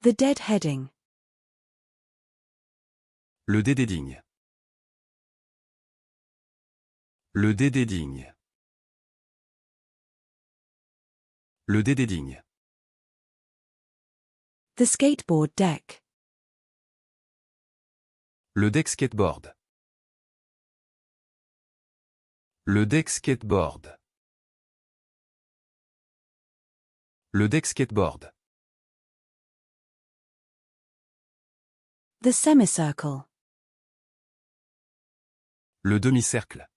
The deadheading. Le dédédigne. Le dédédigne. Le dédédigne. The skateboard deck. Le deck skateboard. Le deck skateboard. Le deck skateboard. The semicircle. Le demi-cercle.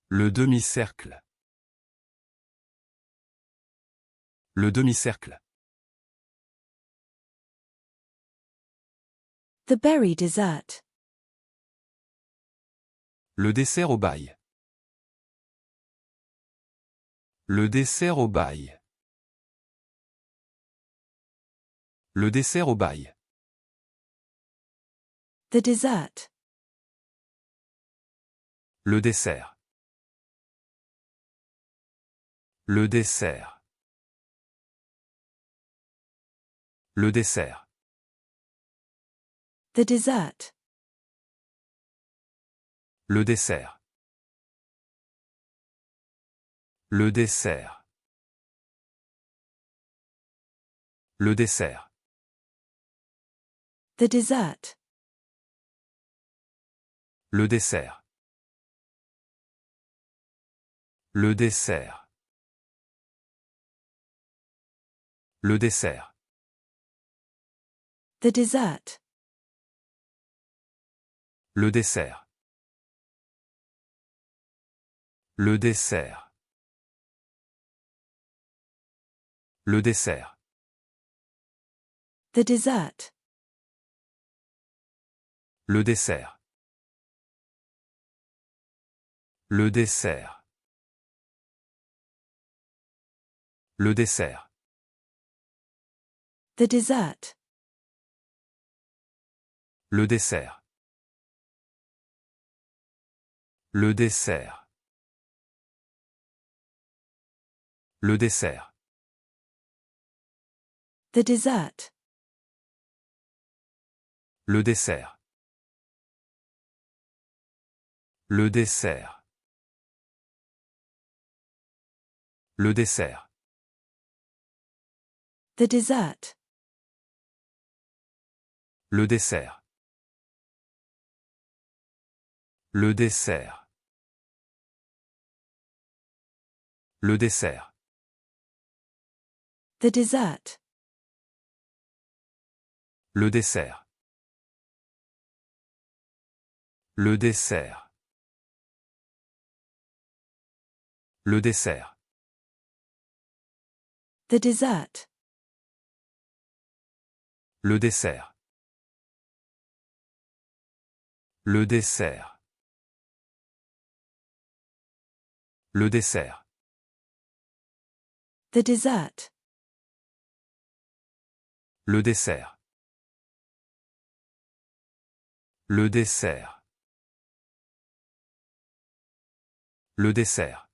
Le demi-cercle. Le demi-cercle. The berry dessert. Le dessert au bail. Le dessert au bail. Le dessert au bail. The dessert. Le dessert. Le dessert. Le dessert. The dessert. Le dessert. Le dessert. Le dessert. The dessert. Le dessert. Le dessert. Le dessert. The dessert. Le dessert. Le dessert. Le dessert. The dessert. Le dessert. Le dessert. Le dessert. The dessert. Le dessert. Le dessert. Le dessert. The dessert. Le dessert. Le dessert. Le dessert. The dessert. Le dessert. Le dessert. Le dessert. The dessert. Le dessert. Le dessert. Le dessert. The dessert. Le dessert. Le dessert. Le dessert. The dessert. Le dessert. Le dessert. Le dessert.